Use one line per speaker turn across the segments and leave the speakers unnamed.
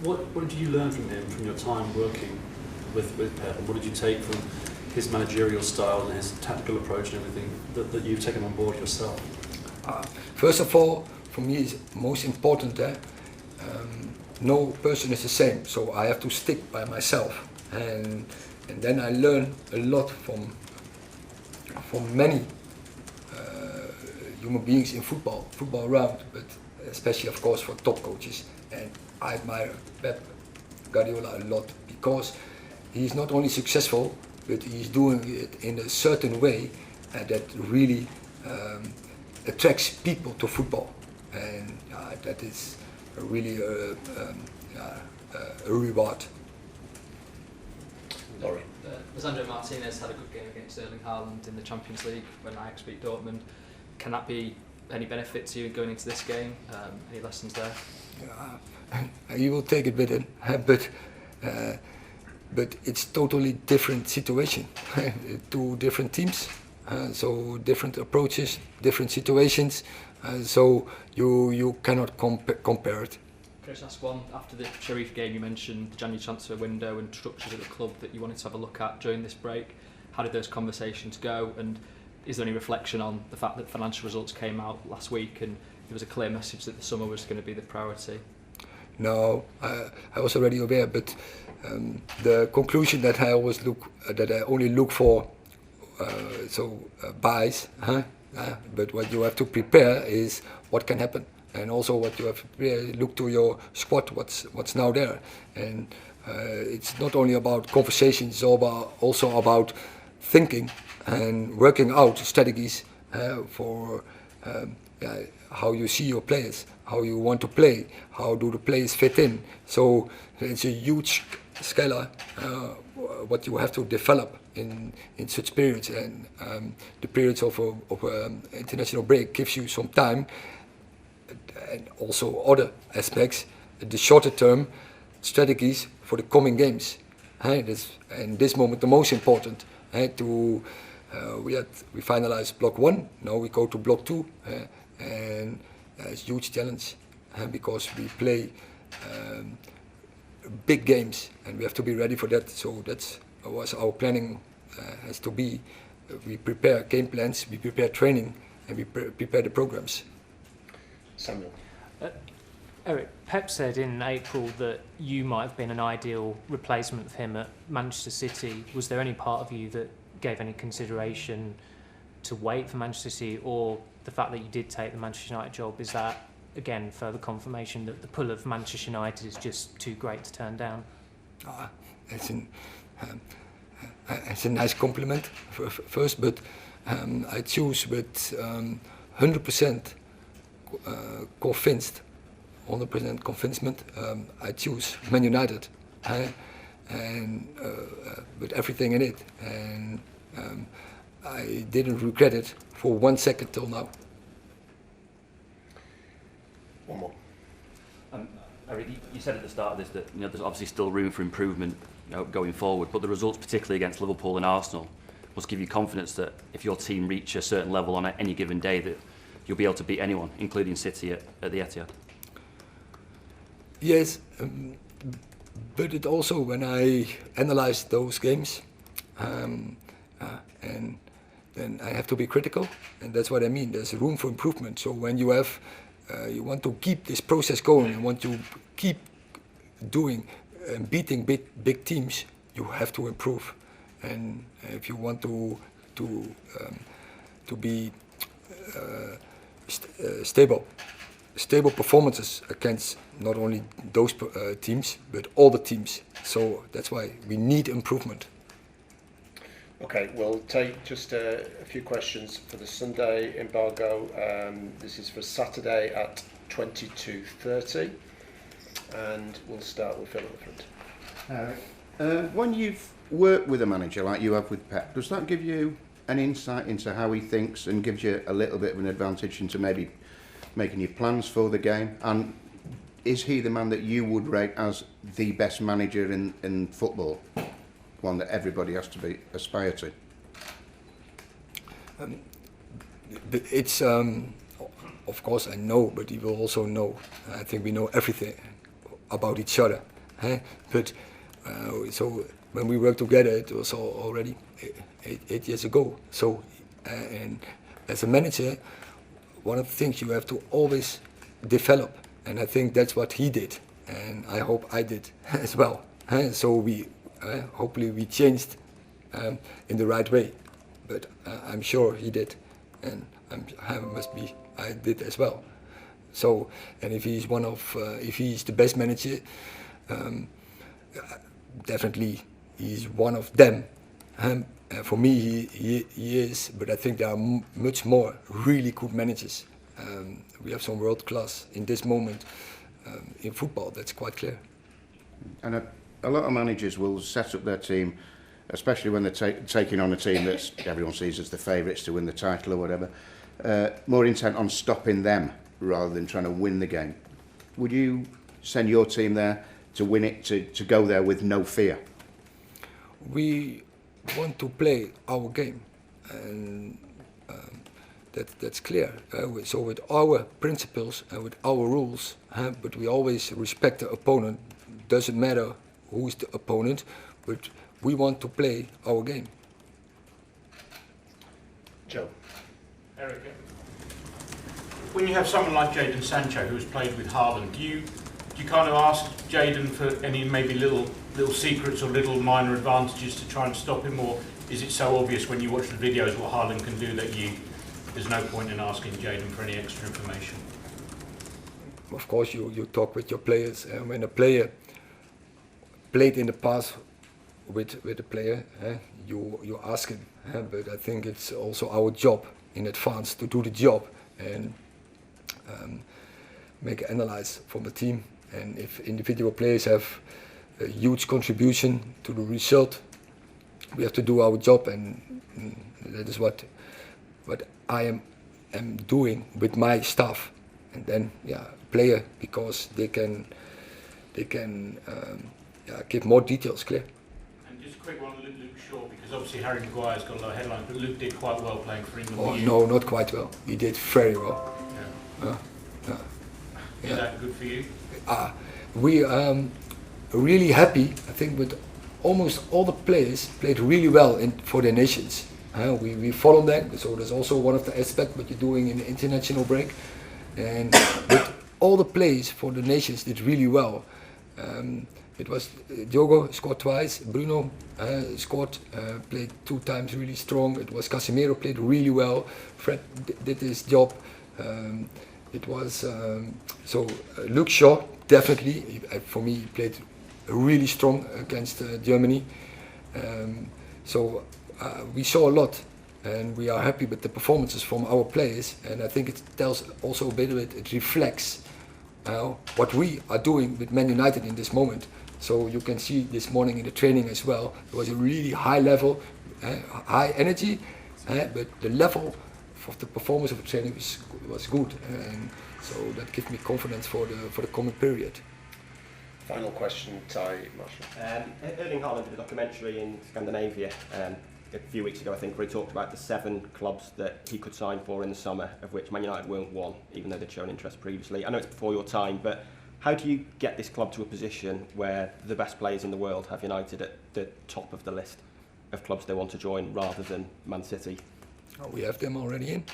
What did you learn from him, from your time working with Pep, and what did you take from his managerial style and his tactical approach and everything that you've taken on board yourself?
First of all, for me, it's most important that no person is the same, so I have to stick by myself, and then I learn a lot from many human beings in football around, but especially of course for top coaches. And I admire Pep Guardiola a lot because he's not only successful, but he's doing it in a certain way that really attracts people to football, and that is really a reward.
Laurie.
Lisandro Martinez had a good game against Erling Haaland in the Champions League when Ajax beat Dortmund. Can that be any benefit to you going into this game? Any lessons there?
You will take it with it, but it's totally different situation. Two different teams, so different approaches, different situations. So you cannot compare it.
Can I just ask one? After the Sheriff game, you mentioned the January transfer window and structures at the club that you wanted to have a look at during this break. How did those conversations go? And is there any reflection on the fact that financial results came out last week and there was a clear message that the summer was going to be the priority?
No, I was already aware, but the conclusion that I always only look for buys, but what you have to prepare is what can happen, and also what you have to prepare, look to your squad, what's now there, and it's not only about conversations, it's also about thinking and working out strategies for how you see your players, how you want to play, how do the players fit in. So it's a huge scala what you have to develop in such periods, and the periods of international break gives you some time, and also other aspects, the shorter term strategies for the coming games. And this moment the most important. We finalized block 1, now we go to block 2, and it's a huge challenge because we play big games and we have to be ready for that. So that's was our planning has to be. We prepare game plans, we prepare training, and we prepare the programs.
Samuel.
Erik, Pep said in April that you might have been an ideal replacement for him at Manchester City. Was there any part of you that gave any consideration to wait for Manchester City, or the fact that you did take the Manchester United job, is that again further confirmation that the pull of Manchester United is just too great to turn down?
It's a nice compliment first, but I choose with 100% convinced, 100% convincement. I choose Man United, and with everything in it, and I didn't regret it for 1 second till now.
One more.
Erik, you said at the start of this that there's obviously still room for improvement going forward, but the results, particularly against Liverpool and Arsenal, must give you confidence that if your team reach a certain level on any given day, that you'll be able to beat anyone, including City at the Etihad.
Yes, but it also, when I analyze those games, and then I have to be critical, and that's what I mean. There's room for improvement. So when you have, you want to keep this process going, and want to keep doing and beating big teams, you have to improve. And if you want to be stable performances against not only those teams, but all the teams. So that's why we need improvement.
Okay, we'll take just a few questions for the Sunday embargo. This is for Saturday at 22:30, and we'll start with Phil at the front.
When you've worked with a manager like you have with Pep, does that give you an insight into how he thinks and gives you a little bit of an advantage into maybe making your plans for the game? And is he the man that you would rate as the best manager in football? One that everybody has to aspire to?
It's of course I know, but he will also know. I think we know everything, about each other. But so when we worked together, it was already 8 years ago. So and as a manager, one of the things you have to always develop, and I think that's what he did, and I hope I did as well. So we hopefully we changed in the right way, but I'm sure he did, and I did as well. So, and if he's if he's the best manager, definitely he's one of them. For me, he is, but I think there are much more really good managers. We have some world class in this moment in football. That's quite clear.
And a lot of managers will set up their team, especially when they're taking on a team that everyone sees as the favourites to win the title or whatever, more intent on stopping them rather than trying to win the game. Would you send your team there to win it, to go there with no fear?
We want to play our game, and that's clear. So with our principles and with our rules, but we always respect the opponent. Doesn't matter who is the opponent, but we want to play our game.
Joe.
Erik, when you have someone like Jadon Sancho who's played with Haaland, do you kind of ask Jadon for any maybe little secrets or little minor advantages to try and stop him, or is it so obvious when you watch the videos what Haaland can do that there's no point in asking Jadon for any extra information?
Of course, you talk with your players, and when a player played in the past with a player, you ask him. But I think it's also our job in advance to do the job and make an analysis from the team. And if individual players have a huge contribution to the result, we have to do our job, and that is what I am doing with my staff. And then, player, because they can give more details clear.
And just a quick one, Luke Shaw, because obviously Harry Maguire's got a lot of headlines, but Luke did quite well playing for England.
Oh, no, not quite well. He did very well.
Is that good for you?
We are really happy, I think, with almost all the players played really well for their nations. We follow that, so that's also one of the aspects what you're doing in the international break. And with all the players for the nations did really well. It was Diogo scored twice, Bruno scored, played 2 times really strong. It was Casemiro played really well. Fred did his job. It was Luke Shaw definitely for me played really strong against Germany. We saw a lot, and we are happy with the performances from our players. And I think it tells also a bit of it reflects what we are doing with Man United in this moment. So you can see this morning in the training as well, it was a really high level, high energy, but the level of the performance of the training was good, and so that gives me confidence for the coming period.
Final question, Ty Marshall.
Erling Haaland did a documentary in Scandinavia a few weeks ago, I think, where he talked about the 7 clubs that he could sign for in the summer, of which Man United weren't one, even though they'd shown interest previously. I know it's before your time, but how do you get this club to a position where the best players in the world have United at the top of the list of clubs they want to join rather than Man City?
Oh, we have them already in.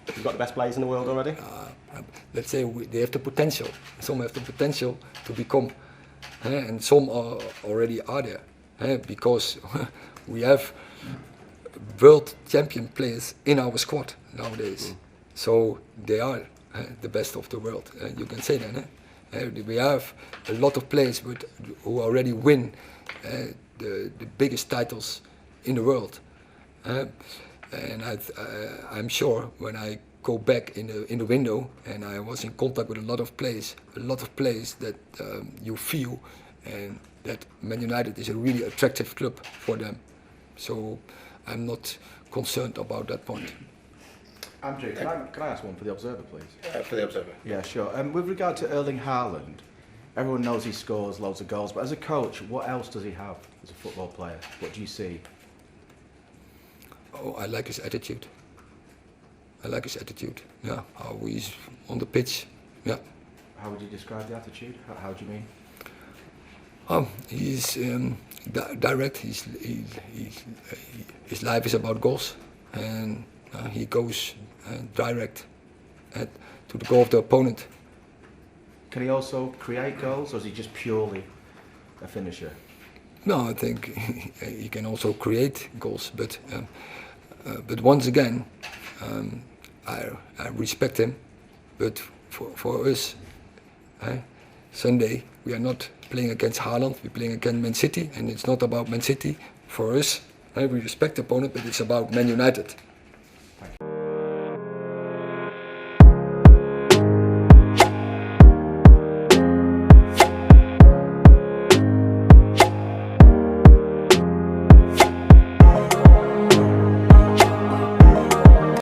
You've got the best players in the world already?
Let's say they have the potential. Some have the potential to become, and some already are there, because we have world champion players in our squad nowadays. So they are the best of the world. You can say that. We have a lot of players who already win the biggest titles in the world. And I'm sure when I go back in the window, and I was in contact with a lot of players that you feel, and that Man United is a really attractive club for them. So I'm not concerned about that point.
Andrew, can I ask one for the Observer, please?
For the Observer.
Yeah, sure. With regard to Erling Haaland, everyone knows he scores loads of goals, but as a coach, what else does he have as a football player? What do you see?
Oh, I like his attitude. Yeah, how he's on the pitch. Yeah.
How would you describe the attitude? How do you mean?
He's direct. His life is about goals, and he goes direct to the goal of the opponent.
Can he also create goals, or is he just purely a finisher?
No, I think he can also create goals, but once again, I respect him. But for us, Sunday we are not playing against Haaland. We're playing against Man City, and it's not about Man City. For us, we respect the opponent, but it's about Man United.